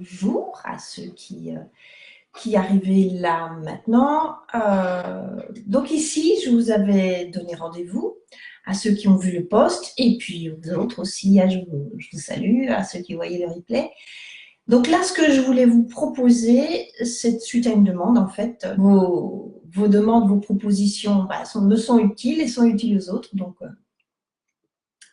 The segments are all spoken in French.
bonjour à ceux qui arrivaient là maintenant. Donc ici, je vous avais donné rendez-vous à ceux qui ont vu le post et puis aux autres aussi. Je vous salue, à ceux qui voyaient le replay. Donc là, ce que je voulais vous proposer, c'est suite à une demande, en fait, vos demandes, vos propositions me sont utiles et sont utiles aux autres. Donc,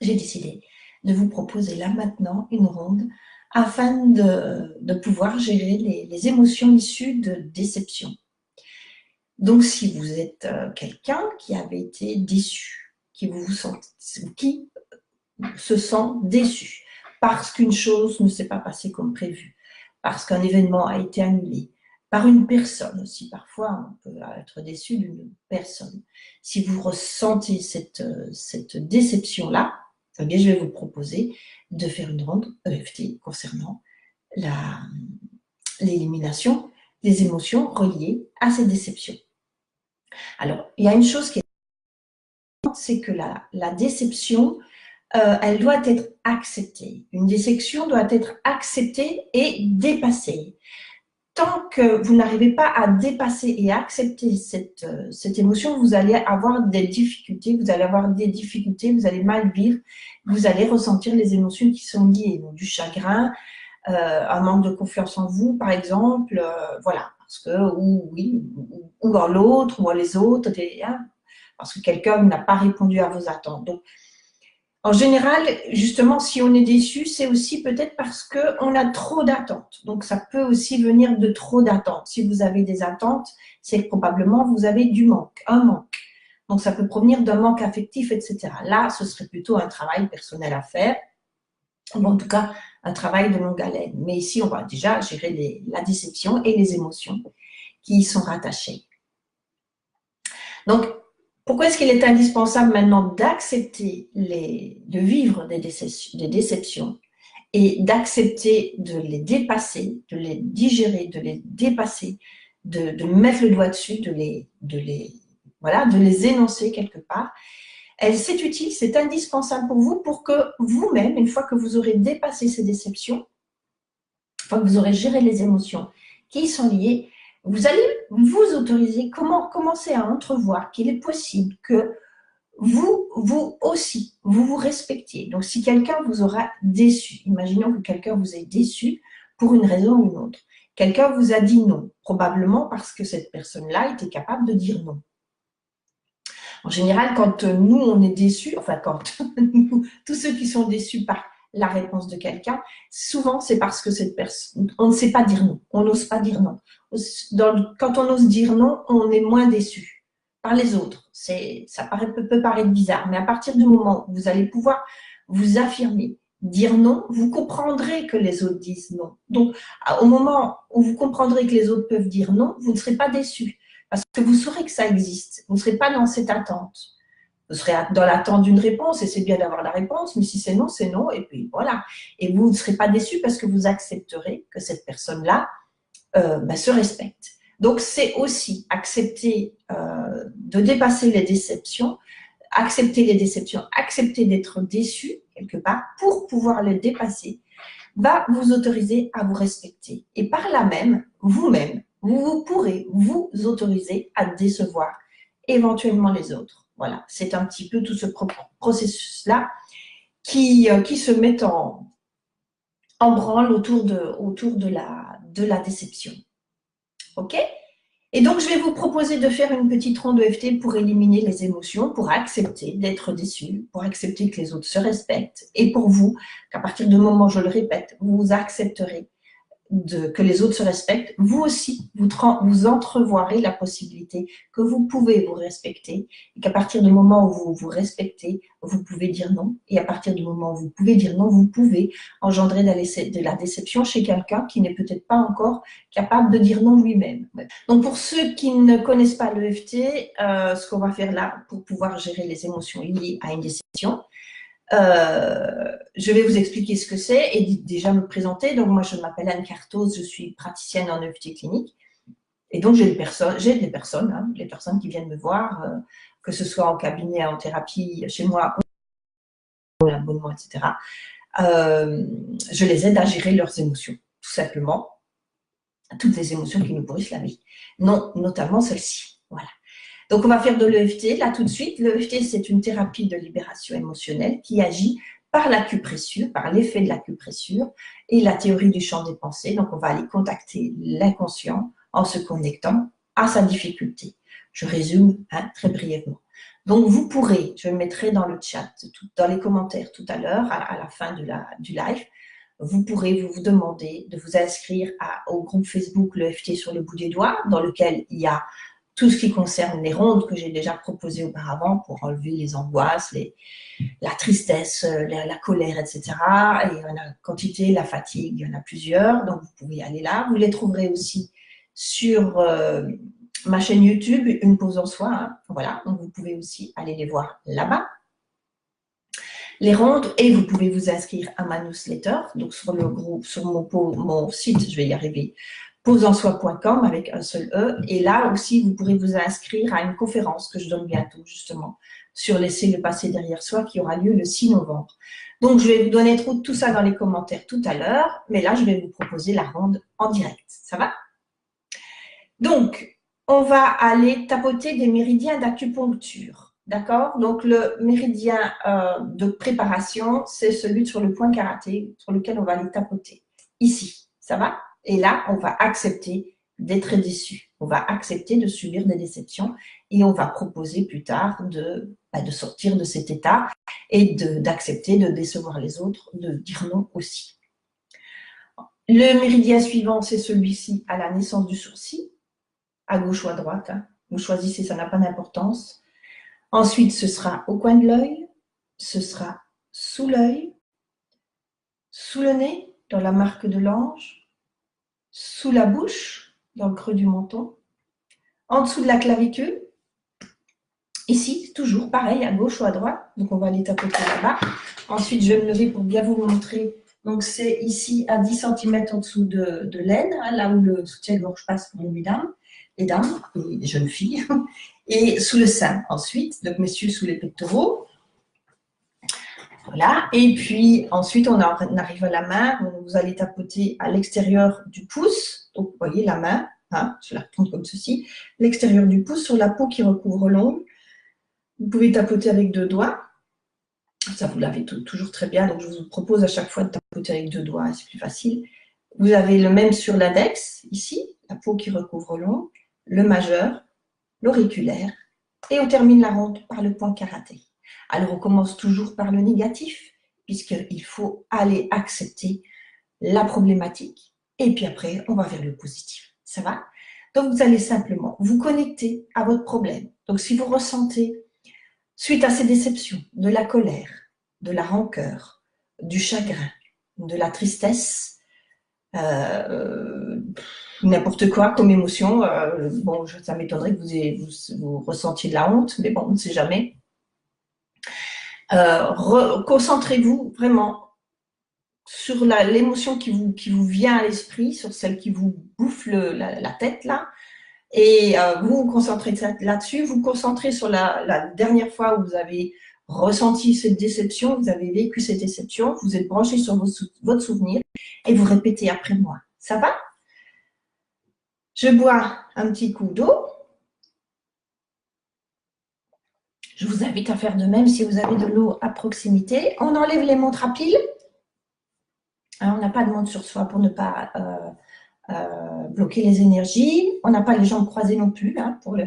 j'ai décidé de vous proposer là maintenant une ronde afin de pouvoir gérer les émotions issues de déception. Donc, si vous êtes quelqu'un qui avait été déçu, qui se sent déçu parce qu'une chose ne s'est pas passée comme prévu, parce qu'un événement a été annulé, par une personne aussi. Parfois, on peut être déçu d'une personne. Si vous ressentez cette déception-là, eh bien, je vais vous proposer de faire une ronde EFT concernant l'élimination des émotions reliées à ces déceptions. Alors, il y a une chose qui est importante, c'est que la déception, elle doit être acceptée. Une déception doit être acceptée et dépassée. Tant que vous n'arrivez pas à dépasser et à accepter cette émotion, vous allez avoir des difficultés, vous allez mal vivre, vous allez ressentir les émotions qui sont liées, donc du chagrin, un manque de confiance en vous, par exemple, voilà, parce que, ou en l'autre, ou en les autres, parce que quelqu'un n'a pas répondu à vos attentes. Donc, en général, justement, si on est déçu, c'est aussi peut-être parce qu'on a trop d'attentes. Donc, ça peut aussi venir de trop d'attentes. Si vous avez des attentes, c'est que probablement vous avez un manque. Donc, ça peut provenir d'un manque affectif, etc. Là, ce serait plutôt un travail personnel à faire, ou en tout cas, un travail de longue haleine. Mais ici, on va déjà gérer la déception et les émotions qui y sont rattachées. Donc, pourquoi est-ce qu'il est indispensable maintenant d'accepter de vivre des déceptions et d'accepter de les dépasser, de les digérer, de les dépasser, de mettre le doigt dessus, de les énoncer quelque part. C'est utile, c'est indispensable pour vous pour que vous-même, une fois que vous aurez dépassé ces déceptions, une fois que vous aurez géré les émotions qui y sont liées, vous allez vous autoriser, commencer à entrevoir qu'il est possible que vous aussi, vous respectiez. Donc, si quelqu'un vous aura déçu, imaginons que quelqu'un vous ait déçu pour une raison ou une autre. Quelqu'un vous a dit non, probablement parce que cette personne-là était capable de dire non. En général, quand nous, on est déçus, tous ceux qui sont déçus par la réponse de quelqu'un, souvent, c'est parce que cette personne, on ne sait pas dire non, on n'ose pas dire non. Quand on ose dire non, on est moins déçu par les autres. Ça peut paraître bizarre, mais à partir du moment où vous allez pouvoir vous affirmer, dire non, vous comprendrez que les autres disent non. Donc, au moment où vous comprendrez que les autres peuvent dire non, vous ne serez pas déçu. Parce que vous saurez que ça existe. Vous ne serez pas dans cette attente. Vous serez dans l'attente d'une réponse et c'est bien d'avoir la réponse, mais si c'est non, et puis voilà. Et vous ne serez pas déçu parce que vous accepterez que cette personne-là se respecte. Donc, c'est aussi accepter de dépasser les déceptions, accepter d'être déçu quelque part pour pouvoir les dépasser, va vous autoriser à vous respecter. Et par là même, vous-même, vous pourrez vous autoriser à décevoir éventuellement les autres. Voilà, c'est un petit peu tout ce processus-là qui se met en branle autour de la déception. OK ? Et donc, je vais vous proposer de faire une petite ronde EFT pour éliminer les émotions, pour accepter d'être déçu, pour accepter que les autres se respectent, et pour vous, qu'à partir du moment, je le répète, vous accepterez que les autres se respectent, vous aussi, vous entrevoirez la possibilité que vous pouvez vous respecter et qu'à partir du moment où vous vous respectez, vous pouvez dire non. Et à partir du moment où vous pouvez dire non, vous pouvez engendrer de la déception chez quelqu'un qui n'est peut-être pas encore capable de dire non lui-même. Donc, pour ceux qui ne connaissent pas l'EFT, ce qu'on va faire là pour pouvoir gérer les émotions liées à une déception, je vais vous expliquer ce que c'est et déjà me présenter. Donc, moi, je m'appelle Anne Cartos, je suis praticienne en EFT clinique. Et donc, j'ai des personnes qui viennent me voir, que ce soit en cabinet, en thérapie, chez moi, ou l'abonnement, etc. Je les aide à gérer leurs émotions. tout simplement toutes les émotions qui nous pourrissent la vie, non, notamment celle-ci. Voilà. Donc, on va faire de l'EFT là tout de suite. L'EFT, c'est une thérapie de libération émotionnelle qui agit par l'acupressure, par l'effet de l'acupressure et la théorie du champ des pensées. Donc, on va aller contacter l'inconscient en se connectant à sa difficulté. Je résume très brièvement. Donc, vous pourrez, je mettrai dans le chat, dans les commentaires tout à l'heure, à la fin du live, vous pourrez vous demander de vous inscrire au groupe Facebook l'EFT sur le bout des doigts, dans lequel il y a tout ce qui concerne les rondes que j'ai déjà proposées auparavant pour enlever les angoisses, la tristesse, la colère, etc. Et il y en a quantité, la fatigue, il y en a plusieurs, donc vous pouvez aller là. Vous les trouverez aussi sur ma chaîne YouTube, Une pause en soi. Hein. Voilà, donc vous pouvez aussi aller les voir là-bas. Les rondes, et vous pouvez vous inscrire à ma newsletter, donc sur le groupe, sur mon site, je vais y arriver, poseensoi.com avec un seul E. Et là aussi, vous pourrez vous inscrire à une conférence que je donne bientôt, justement, sur laisser le passé derrière soi, qui aura lieu le 6 novembre. Donc, je vais vous donner tout ça dans les commentaires tout à l'heure, mais là, je vais vous proposer la ronde en direct. Ça va? Donc, on va aller tapoter des méridiens d'acupuncture. D'accord? Donc, le méridien de préparation, c'est celui sur le point karaté, sur lequel on va aller tapoter. Ici, ça va? Et là, on va accepter d'être déçu. On va accepter de subir des déceptions et on va proposer plus tard de sortir de cet état et d'accepter de décevoir les autres, de dire non aussi. Le méridien suivant, c'est celui-ci à la naissance du sourcil, à gauche ou à droite. Hein. Vous choisissez, ça n'a pas d'importance. Ensuite, ce sera au coin de l'œil, ce sera sous l'œil, sous le nez, dans la marque de l'ange, sous la bouche, dans le creux du menton, en dessous de la clavicule, ici, toujours pareil, à gauche ou à droite. Donc, on va aller tapoter là-bas. Ensuite, je vais me lever pour bien vous montrer. Donc, c'est ici à 10 cm en dessous de l'aine, hein, là où le soutien-gorge passe pour les dames et les jeunes filles. Et sous le sein, ensuite, donc messieurs sous les pectoraux. Voilà. Et puis, ensuite, on arrive à la main. Vous allez tapoter à l'extérieur du pouce. Donc, vous voyez la main, hein, je la retourne comme ceci. L'extérieur du pouce sur la peau qui recouvre l'ongle. Vous pouvez tapoter avec 2 doigts. Ça, vous l'avez toujours très bien. Donc, je vous propose à chaque fois de tapoter avec 2 doigts. C'est plus facile. Vous avez le même sur l'index, ici, la peau qui recouvre l'ongle, le majeur, l'auriculaire. Et on termine la ronde par le point karaté. Alors, on commence toujours par le négatif, puisqu'il faut aller accepter la problématique. Et puis après, on va vers le positif. Ça va? Donc, vous allez simplement vous connecter à votre problème. Donc, si vous ressentez, suite à ces déceptions, de la colère, de la rancœur, du chagrin, de la tristesse, n'importe quoi comme émotion. Bon, ça m'étonnerait que vous ressentiez de la honte, mais bon, on ne sait jamais. Concentrez-vous vraiment sur l'émotion qui vous vient à l'esprit, sur celle qui vous bouffe la tête là, et vous vous concentrez là-dessus. Vous concentrez sur la dernière fois où vous avez ressenti cette déception, vous avez vécu cette déception, vous êtes branché sur votre souvenir et vous répétez après moi. Ça va? Je bois un petit coup d'eau. Je vous invite à faire de même si vous avez de l'eau à proximité. On enlève les montres à piles. On n'a pas de montre sur soi pour ne pas bloquer les énergies. On n'a pas les jambes croisées non plus, hein, pour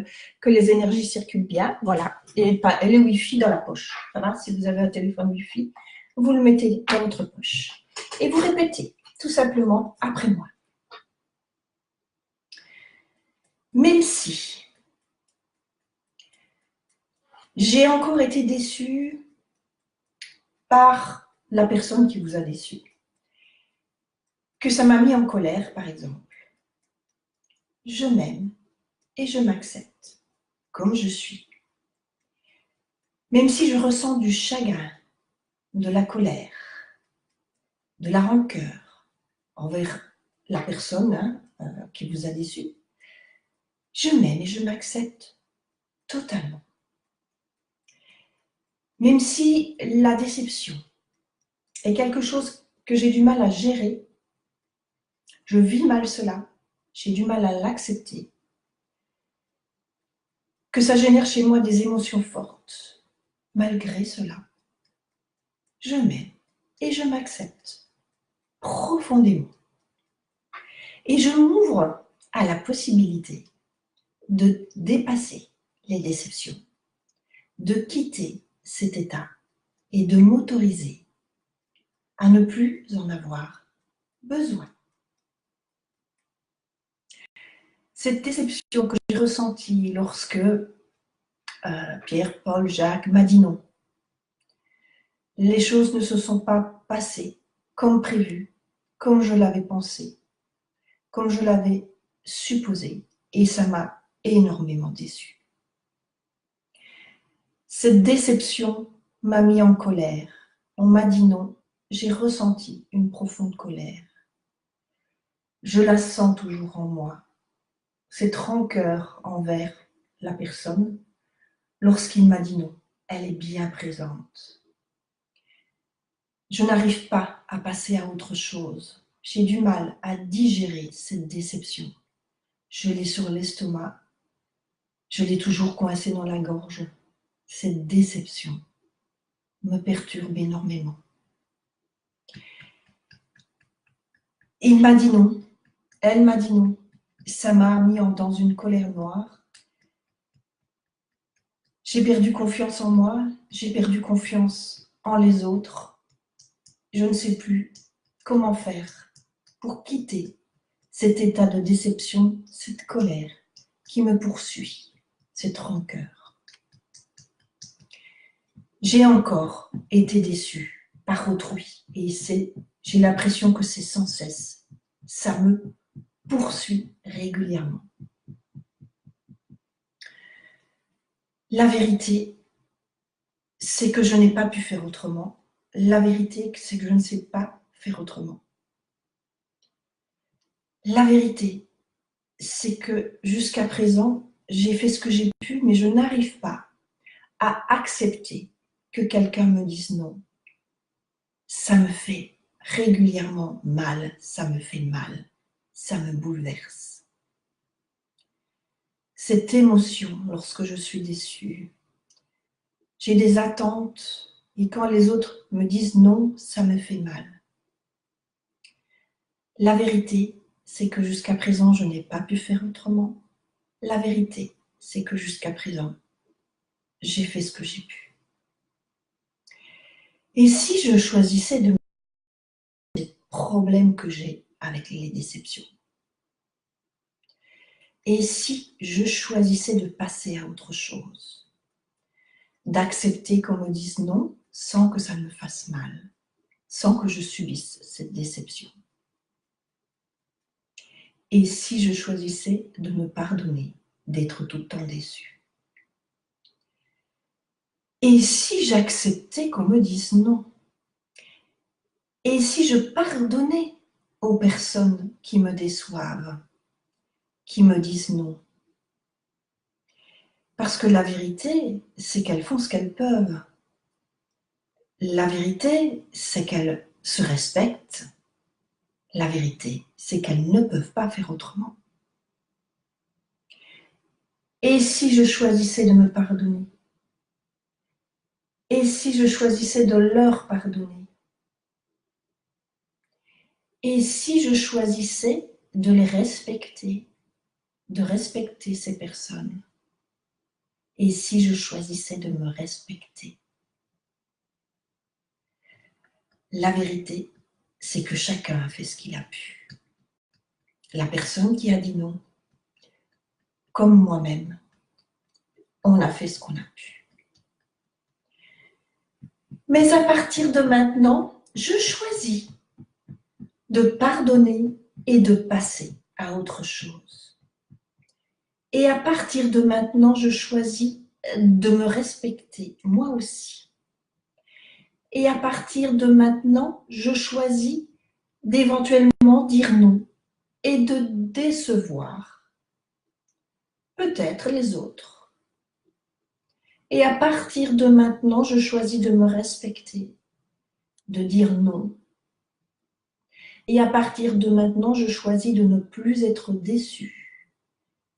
que les énergies circulent bien. Voilà. Et les Wi-Fi dans la poche. Ça va? Si vous avez un téléphone Wi-Fi, vous le mettez dans votre poche. Et vous répétez tout simplement après moi. Même si j'ai encore été déçue par la personne qui vous a déçu, que ça m'a mis en colère, par exemple, je m'aime et je m'accepte comme je suis. Même si je ressens du chagrin, de la colère, de la rancœur envers la personne qui vous a déçu, je m'aime et je m'accepte totalement. Même si la déception est quelque chose que j'ai du mal à gérer, Je vis mal cela, j'ai du mal à l'accepter, que ça génère chez moi des émotions fortes. Malgré cela, je m'aime et je m'accepte profondément. Et je m'ouvre à la possibilité de dépasser les déceptions, de quitter cet état et de m'autoriser à ne plus en avoir besoin. Cette déception que j'ai ressentie lorsque Pierre, Paul, Jacques m'a dit non, les choses ne se sont pas passées comme prévu, comme je l'avais pensé, comme je l'avais supposé, et ça m'a énormément déçue. Cette déception m'a mis en colère. On m'a dit non, j'ai ressenti une profonde colère. Je la sens toujours en moi, cette rancœur envers la personne. Lorsqu'il m'a dit non, elle est bien présente. Je n'arrive pas à passer à autre chose. J'ai du mal à digérer cette déception. Je l'ai sur l'estomac, je l'ai toujours coincée dans la gorge. Cette déception me perturbe énormément. Il m'a dit non, elle m'a dit non. Ça m'a mis dans une colère noire. J'ai perdu confiance en moi, j'ai perdu confiance en les autres. Je ne sais plus comment faire pour quitter cet état de déception, cette colère qui me poursuit, cette rancœur. J'ai encore été déçue par autrui et j'ai l'impression que c'est sans cesse. Ça me poursuit régulièrement. La vérité, c'est que je n'ai pas pu faire autrement. La vérité, c'est que je ne sais pas faire autrement. La vérité, c'est que jusqu'à présent, j'ai fait ce que j'ai pu, mais je n'arrive pas à accepter que quelqu'un me dise non. Ça me fait régulièrement mal, ça me fait mal, ça me bouleverse. Cette émotion, lorsque je suis déçue, j'ai des attentes et quand les autres me disent non, ça me fait mal. La vérité, c'est que jusqu'à présent, je n'ai pas pu faire autrement. La vérité, c'est que jusqu'à présent, j'ai fait ce que j'ai pu. Et si je choisissais de des problèmes que j'ai avec les déceptions, et si je choisissais de passer à autre chose, d'accepter qu'on me dise non sans que ça me fasse mal, sans que je subisse cette déception. Et si je choisissais de me pardonner, d'être tout le temps déçue. Et si j'acceptais qu'on me dise non. Et si je pardonnais aux personnes qui me déçoivent, qui me disent non. Parce que la vérité, c'est qu'elles font ce qu'elles peuvent. La vérité, c'est qu'elles se respectent. La vérité, c'est qu'elles ne peuvent pas faire autrement. Et si je choisissais de me pardonner? Et si je choisissais de leur pardonner? Et si je choisissais de les respecter, de respecter ces personnes? Et si je choisissais de me respecter? La vérité, c'est que chacun a fait ce qu'il a pu. La personne qui a dit non, comme moi-même, on a fait ce qu'on a pu. Mais à partir de maintenant, je choisis de pardonner et de passer à autre chose. Et à partir de maintenant, je choisis de me respecter, moi aussi. Et à partir de maintenant, je choisis d'éventuellement dire non et de décevoir peut-être les autres. Et à partir de maintenant, je choisis de me respecter, de dire non. Et à partir de maintenant, je choisis de ne plus être déçue.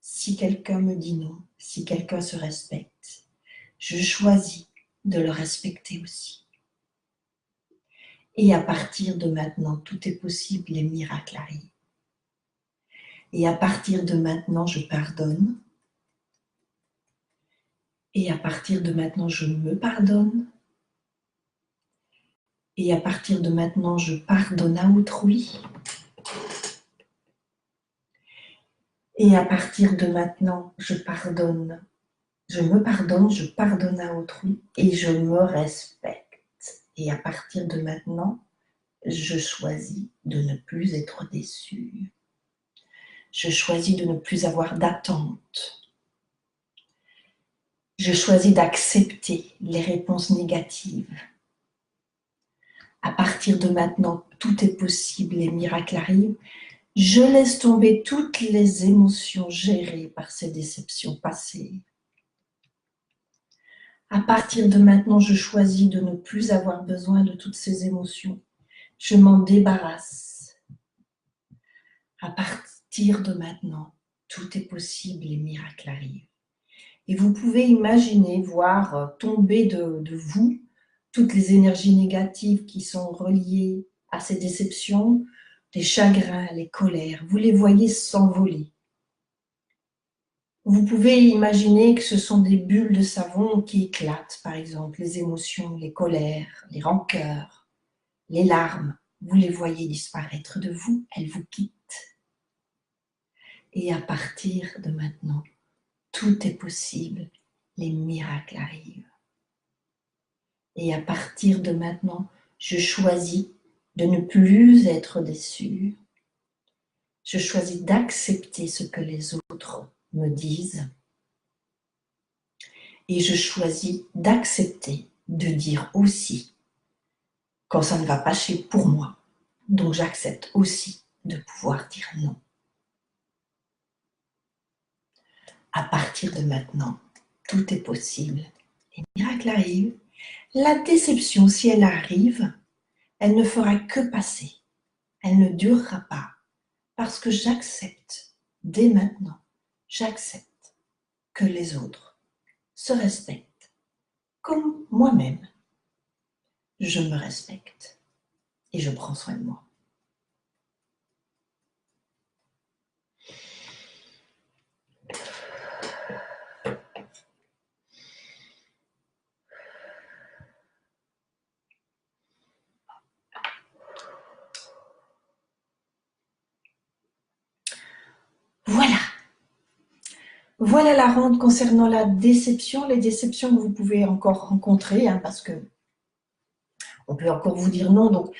Si quelqu'un me dit non, si quelqu'un se respecte, je choisis de le respecter aussi. Et à partir de maintenant, tout est possible, les miracles arrivent. Et à partir de maintenant, je pardonne. Et à partir de maintenant, je me pardonne. Et à partir de maintenant, je pardonne à autrui. Et à partir de maintenant, je pardonne. Je me pardonne, je pardonne à autrui et je me respecte. Et à partir de maintenant, je choisis de ne plus être déçue. Je choisis de ne plus avoir d'attente. Je choisis d'accepter les réponses négatives. À partir de maintenant, tout est possible, les miracles arrivent. Je laisse tomber toutes les émotions gérées par ces déceptions passées. À partir de maintenant, je choisis de ne plus avoir besoin de toutes ces émotions. Je m'en débarrasse. À partir de maintenant, tout est possible, les miracles arrivent. Et vous pouvez imaginer, voir tomber de vous toutes les énergies négatives qui sont reliées à ces déceptions, les chagrins, les colères. Vous les voyez s'envoler. Vous pouvez imaginer que ce sont des bulles de savon qui éclatent, par exemple, les émotions, les colères, les rancœurs, les larmes. Vous les voyez disparaître de vous, elles vous quittent. Et à partir de maintenant, tout est possible, les miracles arrivent. Et à partir de maintenant, je choisis de ne plus être déçue. Je choisis d'accepter ce que les autres me disent. Et je choisis d'accepter de dire aussi quand ça ne va pas pour moi. Donc j'accepte aussi de pouvoir dire non. À partir de maintenant, tout est possible. Les miracles arrivent. La déception, si elle arrive, elle ne fera que passer. Elle ne durera pas. Parce que j'accepte, dès maintenant, j'accepte que les autres se respectent comme moi-même. Je me respecte et je prends soin de moi. Voilà. Voilà la ronde concernant la déception, les déceptions que vous pouvez encore rencontrer, hein, parce que on peut encore vous dire non. Donc,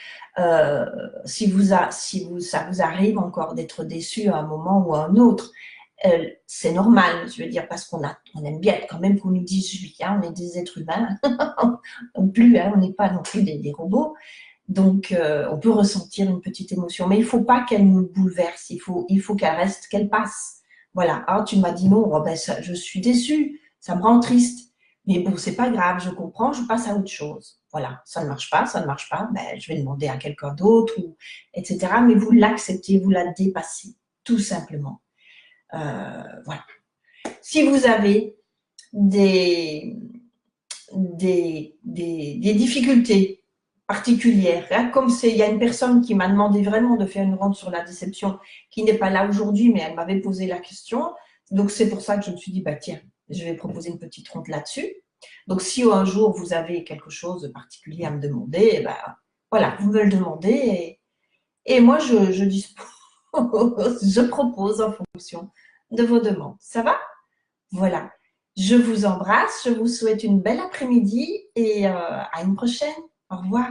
si ça vous arrive encore d'être déçu à un moment ou à un autre, c'est normal, je veux dire, parce on aime bien quand même qu'on nous dise oui, hein, on est des êtres humains, non plus, hein, on n'est pas non plus des robots. Donc, on peut ressentir une petite émotion, mais il ne faut pas qu'elle nous bouleverse, il faut qu'elle reste, qu'elle passe. Voilà, ah, tu m'as dit non, oh, ben je suis déçue, ça me rend triste. Mais bon, c'est pas grave, je comprends, je passe à autre chose. Voilà, ça ne marche pas, ben, je vais demander à quelqu'un d'autre, etc. Mais vous l'acceptez, vous la dépassez, tout simplement. Voilà. Si vous avez des difficultés particulières, hein, comme il y a une personne qui m'a demandé vraiment de faire une ronde sur la déception, qui n'est pas là aujourd'hui, mais elle m'avait posé la question. Donc, c'est pour ça que je me suis dit, bah, tiens, je vais proposer une petite ronde là-dessus. Donc, si un jour vous avez quelque chose de particulier à me demander, ben, voilà, vous me le demandez et moi, je dispose, je propose en fonction de vos demandes. Ça va? Voilà. Je vous embrasse, je vous souhaite une belle après-midi et à une prochaine. Au revoir.